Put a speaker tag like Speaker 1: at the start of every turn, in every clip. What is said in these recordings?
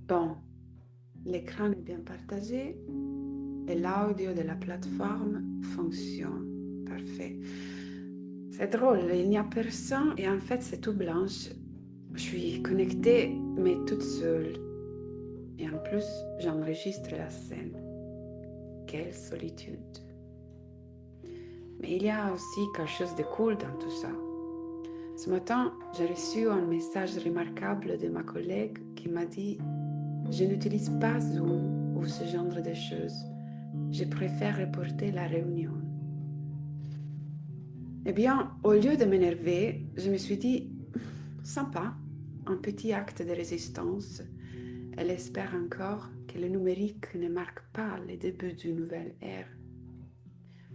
Speaker 1: Bon, l'écran est bien partagé et l'audio de la plateforme fonctionne. Parfait. C'est drôle, il n'y a personne et en fait c'est tout blanche. Je suis connectée mais toute seule. Et en plus, j'enregistre la scène. Quelle solitude. Mais il y a aussi quelque chose de cool dans tout ça. Ce matin, j'ai reçu un message remarquable de ma collègue qui m'a dit: je n'utilise pas Zoom ou ce genre de choses. Je préfère reporter la réunion. Eh bien, au lieu de m'énerver, je me suis dit: sympa, un petit acte de résistance. Elle espère encore que le numérique ne marque pas le début d'une nouvelle ère.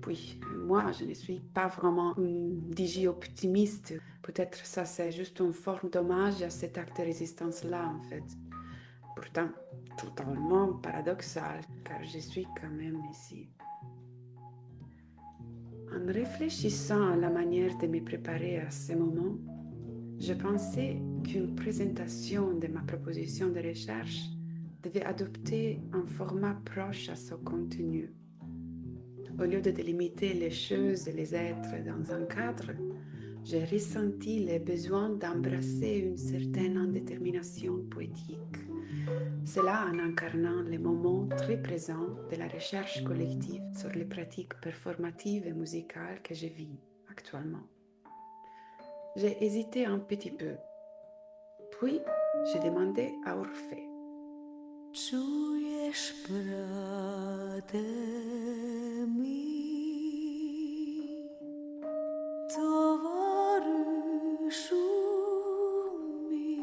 Speaker 1: Puis, moi, je ne suis pas vraiment une digi-optimiste. Peut-être ça, c'est juste une forme d'hommage à cet acte de résistance-là, en fait. Pourtant, totalement paradoxal, car je suis quand même ici. En réfléchissant à la manière de me préparer à ce moment, je pensais qu'une présentation de ma proposition de recherche devait adopter un format proche à son contenu. Au lieu de délimiter les choses et les êtres dans un cadre, j'ai ressenti le besoin d'embrasser une certaine indétermination poétique. Cela en incarnant les moments très présents de la recherche collective sur les pratiques performatives et musicales que je vis actuellement. J'ai hésité un petit peu, puis j'ai demandé à Orphée.
Speaker 2: Czujesz, brate mi, towarzyszu mi.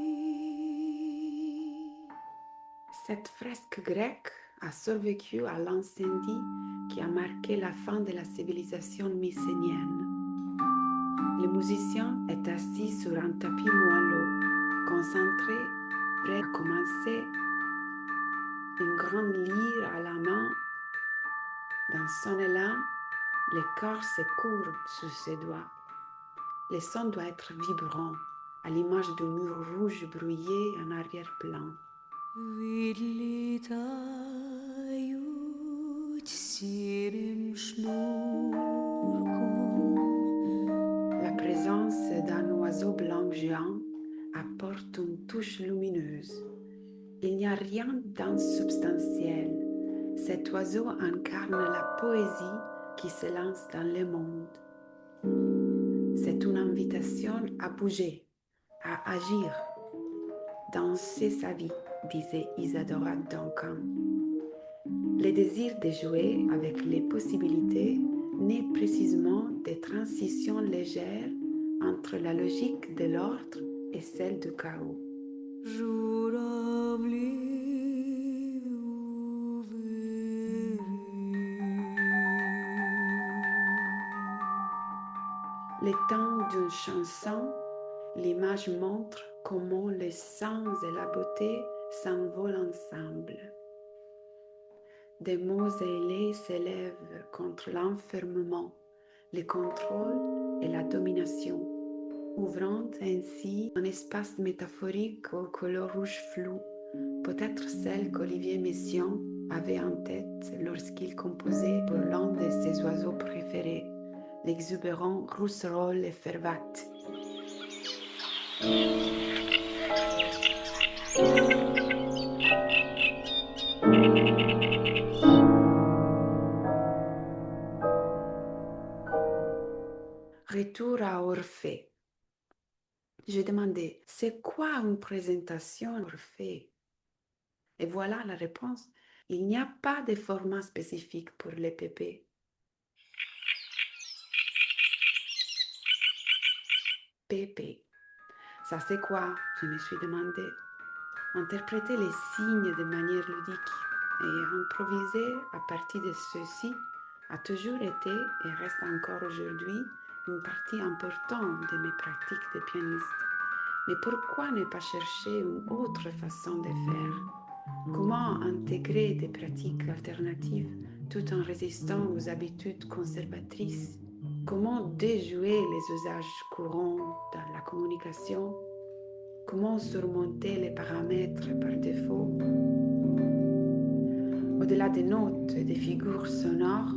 Speaker 1: Cette fresque grecque a survécu à l'incendie qui a marqué la fin de la civilisation mycénienne. Le musicien est assis sur un tapis moelleux, concentré, prêt à commencer, une grande lyre à la main. Dans son élan, le corps se courbe sous ses doigts. Le son doit être vibrant, à l'image d'un mur rouge brouillé en arrière-plan.
Speaker 2: Відлітають сірим шнурком.
Speaker 1: La présence d'un oiseau blanc géant apporte une touche lumineuse. Il n'y a rien d'insubstantiel. Cet oiseau incarne la poésie qui se lance dans le monde. C'est une invitation à bouger, à agir, danser sa vie, disait Isadora Duncan. Le désir de jouer avec les possibilités naît précisément des transitions légères entre la logique de l'ordre et celle du chaos.
Speaker 2: Журавлі у вирі.
Speaker 1: Le temps d'une chanson, l'image montre comment les sens et la beauté s'envolent ensemble. Des mots ailés s'élèvent contre l'enfermement, le contrôle et la domination, ouvrant ainsi un espace métaphorique aux couleurs rouges floues, peut-être celle qu'Olivier Messiaen avait en tête lorsqu'il composait pour l'un de ses oiseaux préférés, l'exubérant Rousserolle et Fervat. Retour à Orphée. J'ai demandé, c'est quoi une présentation Orphée? Et voilà la réponse. Il n'y a pas de format spécifique pour les PP. PP. Ça c'est quoi? Je me suis demandé. Interpréter les signes de manière ludique et improviser à partir de ceux-ci a toujours été et reste encore aujourd'hui une partie importante de mes pratiques de pianiste. Mais pourquoi ne pas chercher une autre façon de faire? Comment intégrer des pratiques alternatives tout en résistant aux habitudes conservatrices? Comment déjouer les usages courants dans la communication? Comment surmonter les paramètres par défaut? Au-delà des notes et des figures sonores,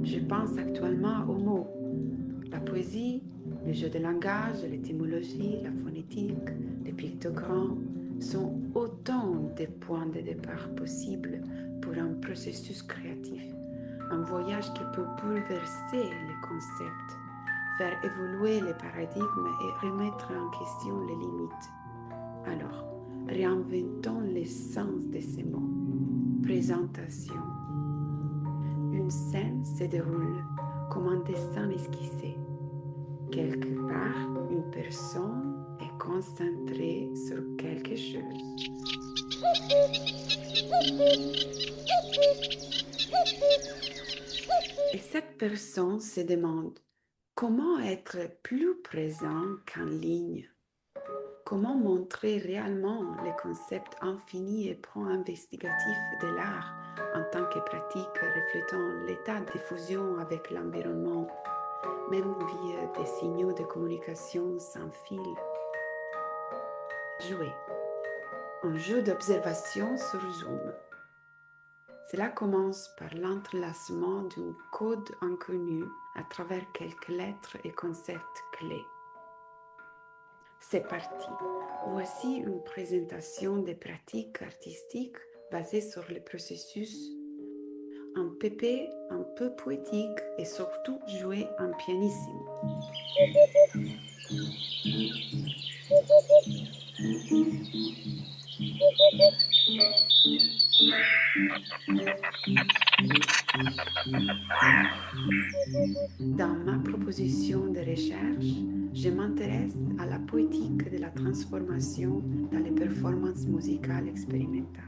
Speaker 1: je pense actuellement aux mots. La poésie, le jeu de langage, l'étymologie, la phonétique, les pictogrammes sont autant de points de départ possibles pour un processus créatif, un voyage qui peut bouleverser les concepts, faire évoluer les paradigmes et remettre en question les limites. Alors, réinventons l'essence de ces mots. Présentation. Une scène se déroule comme un dessin esquissé. Quelque part, une personne est concentrée sur quelque chose. Et cette personne se demande comment être plus présent qu'en ligne. Comment montrer réellement les concepts infinis et pro-investigatifs de l'art en tant que pratique reflétant l'état de fusion avec l'environnement, même via des signaux de communication sans fil. Jouer. Un jeu d'observation sur Zoom. Cela commence par l'entrelacement d'un code inconnu à travers quelques lettres et concepts clés. C'est parti. Voici une présentation des pratiques artistiques basées sur le processus, un pépé un peu poétique et surtout joué en pianissimo. Dans ma proposition de recherche, je m'intéresse à la poétique de la transformation dans les performances musicales expérimentales.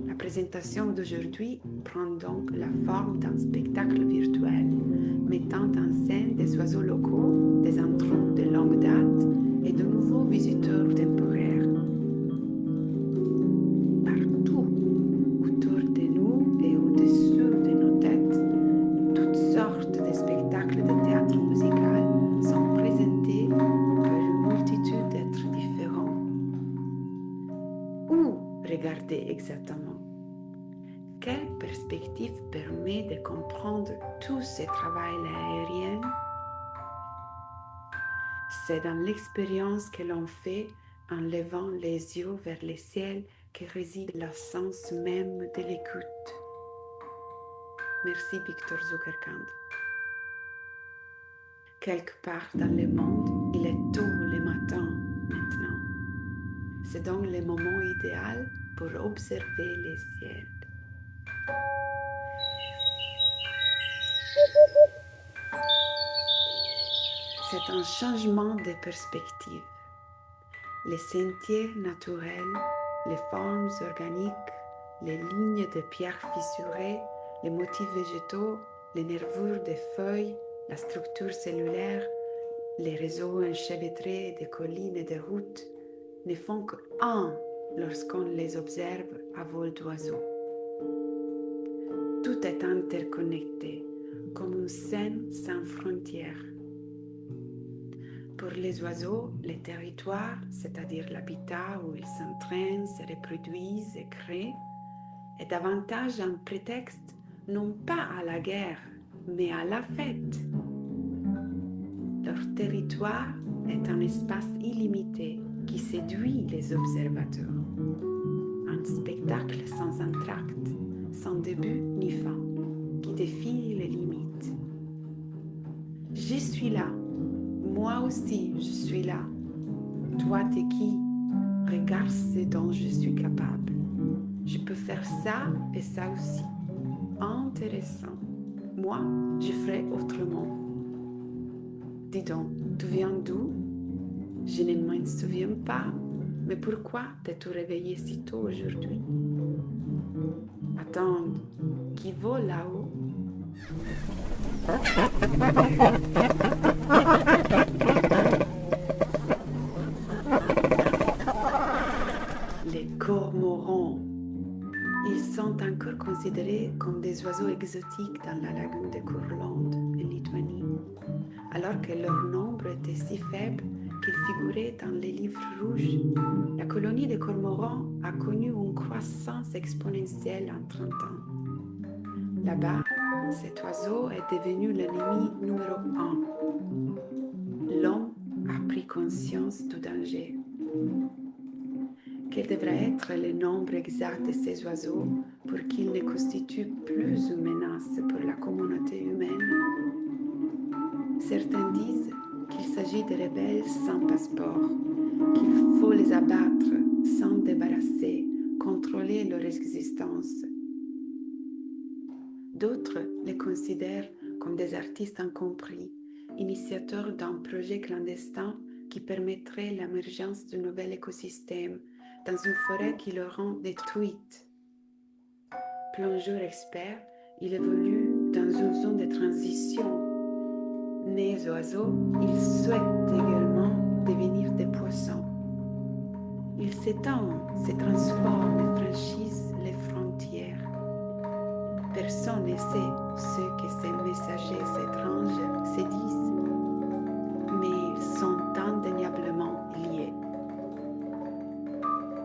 Speaker 1: La présentation d'aujourd'hui prend donc la forme d'un spectacle virtuel, mettant en scène des oiseaux locaux, des introns de longue date et de nouveaux visiteurs temporaires. Partout autour de nous et au-dessus de nos têtes, toutes sortes de spectacles de théâtre musical sont présentés par une multitude d'êtres différents. Où regarder exactement? Quelle perspective permet de comprendre tout ce travail aérien? C'est dans l'expérience que l'on fait en levant les yeux vers le ciel que réside l'essence même de l'écoute. Merci Victor Zuckerkand. Quelque part dans le monde, il est tôt le matin maintenant. C'est donc le moment idéal pour observer le ciel. C'est un changement de perspective. Les sentiers naturels, les formes organiques, les lignes de pierres fissurées, les motifs végétaux, les nervures des feuilles, la structure cellulaire, les réseaux enchevêtrés des collines et des routes ne font qu'un lorsqu'on les observe à vol d'oiseau. Tout est interconnecté, comme une scène sans frontières. Pour les oiseaux, le territoire, c'est-à-dire l'habitat où ils s'entraînent, se reproduisent et créent, est davantage un prétexte non pas à la guerre, mais à la fête. Leur territoire est un espace illimité qui séduit les observateurs. Un spectacle sans entracte, sans début ni fin, qui défie les limites. Je suis là. Moi aussi, je suis là. Toi, t'es qui? Regarde ce dont je suis capable. Je peux faire ça et ça aussi. Intéressant. Moi, je ferai autrement. Dis donc, tu viens d'où? Je ne m'en souviens pas. Mais pourquoi t'es-tu réveillé si tôt aujourd'hui? Attends, qui vole là-haut? Les cormorans. Ils sont encore considérés comme des oiseaux exotiques dans la lagune de Courland, en Lituanie, alors que leur nombre était si faible qu'ils figuraient dans les livres rouges. La colonie des cormorans a connu une croissance croissance exponentielle en 30 ans. Là-bas, cet oiseau est devenu l'ennemi numéro 1. L'homme a pris conscience du danger. Quel devrait être le nombre exact de ces oiseaux pour qu'ils ne constituent plus une menace pour la communauté humaine? Certains disent qu'il s'agit de rebelles sans passeport, qu'il faut les abattre, s'en débarrasser, contrôler leur existence. D'autres les considèrent comme des artistes incompris, initiateurs d'un projet clandestin qui permettrait l'émergence d'un nouvel écosystème dans une forêt qui leur rend détruite. Plongeur expert, il évolue dans une zone de transition. Nés oiseaux, ils souhaitent également devenir des poissons. Ils s'étendent, se transforment et franchissent les frontières. Personne ne sait ce que ces messagers étranges se disent, mais ils sont indéniablement liés.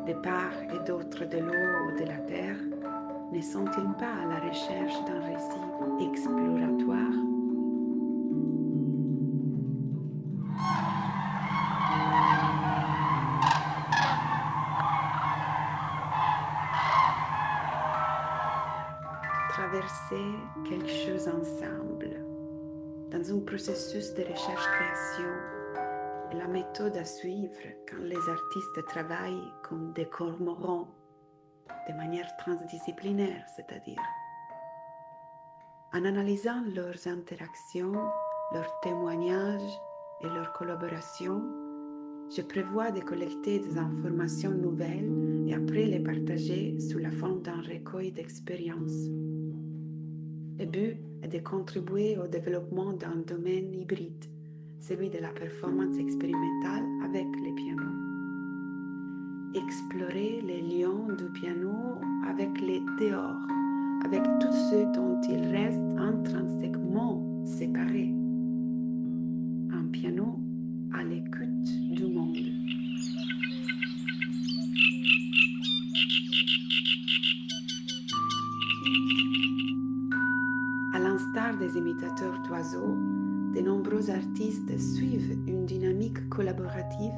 Speaker 1: De part et d'autre de l'eau ou de la terre, ne sont-ils pas à la recherche d'un récit exploratoire? Traverser quelque chose ensemble, dans un processus de recherche-création, est la méthode à suivre quand les artistes travaillent comme des cormorans, de manière transdisciplinaire, c'est-à-dire. En analysant leurs interactions, leurs témoignages et leurs collaborations, je prévois de collecter des informations nouvelles et après les partager sous la forme d'un recueil d'expériences. Le but est de contribuer au développement d'un domaine hybride, celui de la performance expérimentale avec les pianos. Explorer les liens du piano avec les dehors, avec tout ce dont il reste intrinsèquement séparé. Un piano à l'écoute du monde. À l'instar des imitateurs d'oiseaux, de nombreux artistes suivent une dynamique collaborative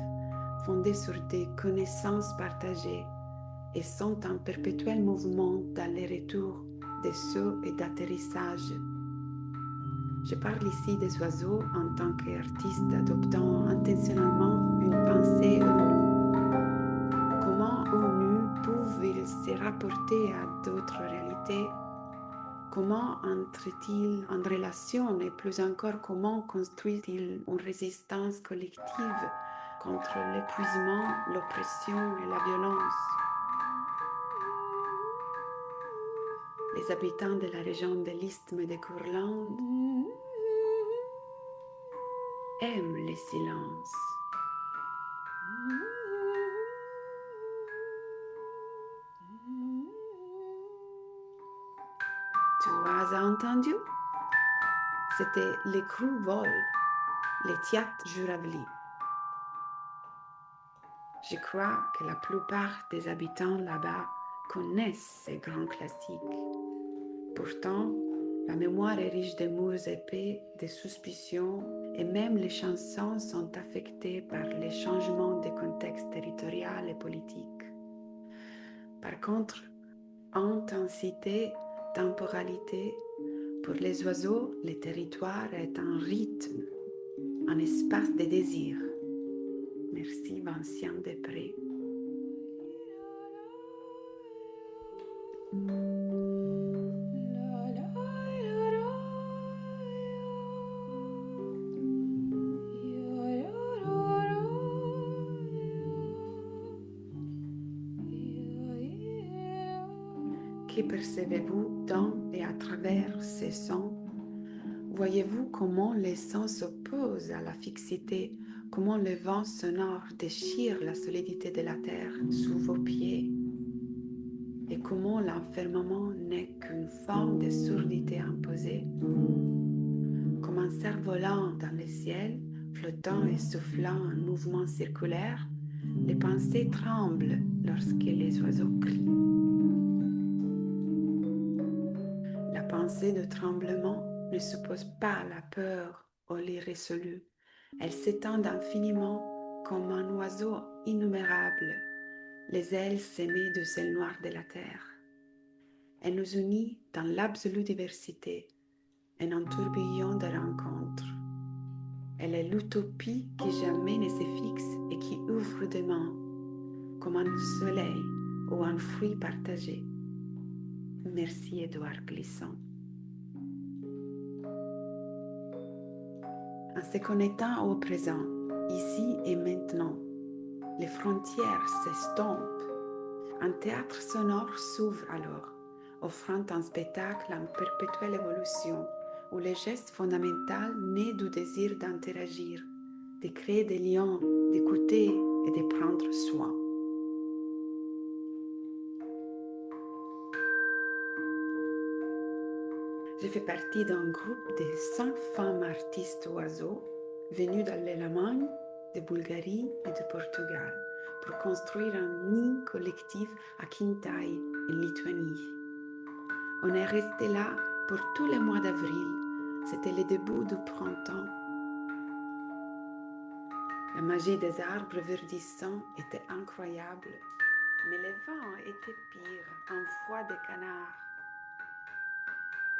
Speaker 1: fondée sur des connaissances partagées et sont en perpétuel mouvement d'aller-retour, de saut et d'atterrissage. Je parle ici des oiseaux en tant qu'artistes adoptant intentionnellement une pensée ONU. Comment ONU peuvent-ils se rapporter à d'autres réalités? Comment entrent-ils en relation et plus encore comment construisent-ils une résistance collective contre l'épuisement, l'oppression et la violence? Les habitants de la région de l'Isthme de Courlande aiment les silences. Tu as entendu? C'était l'écrou vol, les tiat juravli. Je crois que la plupart des habitants là-bas connaissent ces grands classiques. Pourtant, la mémoire est riche de mots épais, de suspicions, et même les chansons sont affectées par les changements de contexte territorial et politique. Par contre, intensité, temporalité, pour les oiseaux, le territoire est un rythme, un espace de désir. Merci Vincent Després. Que percevez-vous dans et à travers ces sons? Voyez-vous comment les sons s'opposent à la fixité, comment le vent sonore déchire la solidité de la terre sous vos pieds, et comment l'enfermement n'est qu'une forme de surdité imposée? Comme un cerf-volant dans le ciel, flottant et soufflant un mouvement circulaire, les pensées tremblent lorsque les oiseaux crient. pensée de tremblement ne suppose pas la peur ou l'irrésolu. Elle s'étend infiniment comme un oiseau innombrable, les ailes semées de ciel noir de la terre. Elle nous unit dans l'absolue diversité, en un tourbillon de rencontres. Elle est l'utopie qui jamais ne se fixe et qui ouvre des mains, comme un soleil ou un fruit partagé. Merci Édouard Glissant. En se connectant au présent, ici et maintenant, les frontières s'estompent. Un théâtre sonore s'ouvre alors, offrant un spectacle en perpétuelle évolution, où le geste fondamental naît du désir d'interagir, de créer des liens, d'écouter et de prendre soin. Je fais partie d'un groupe de 5 femmes artistes oiseaux venues d'Allemagne, de Bulgarie et de Portugal pour construire un nid collectif à Kintai, en Lituanie. On est resté là pour tous les mois d'avril. C'était le début du printemps. La magie des arbres verdissants était incroyable, mais le vent était pire, un froid de canard.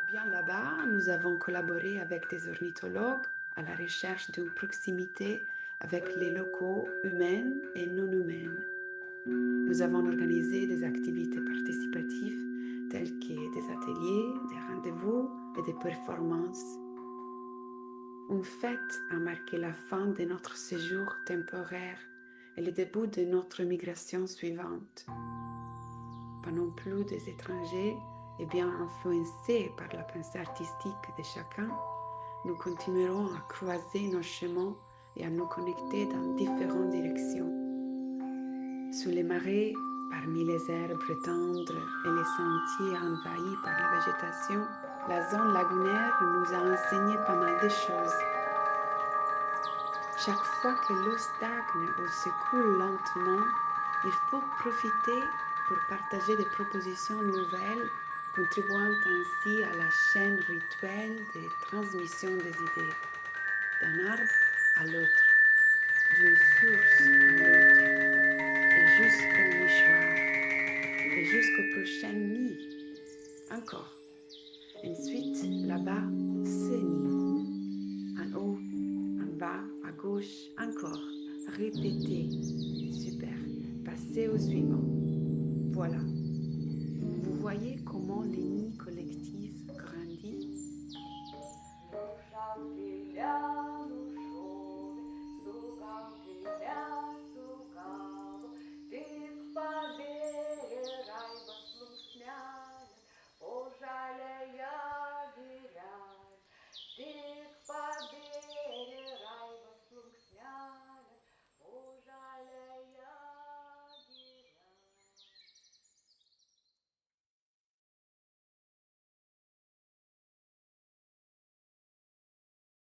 Speaker 1: Bien là-bas, nous avons collaboré avec des ornithologues à la recherche d'une proximité avec les locaux humains et non humains. Nous avons organisé des activités participatives telles que des ateliers, des rendez-vous et des performances. Une fête a marqué la fin de notre séjour temporaire et le début de notre migration suivante. Pas non plus des étrangers et bien influencés par la pensée artistique de chacun, nous continuerons à croiser nos chemins et à nous connecter dans différentes directions. Sous les marais, parmi les herbes tendres et les sentiers envahis par la végétation, la zone lagunaire nous a enseigné pas mal de choses. Chaque fois que l'eau stagne ou se coule lentement, il faut profiter pour partager des propositions nouvelles, contribuant ainsi à la chaîne rituelle de transmission des idées, d'un arbre à l'autre, d'une source à l'autre, et jusqu'au nichoir, et jusqu'au prochain nid. Encore. Ensuite, là-bas, ce nid. En haut, en bas, à gauche, encore. Répétez. Super. Passez au suivant. Voilà. Vous voyez comment les nids collectifs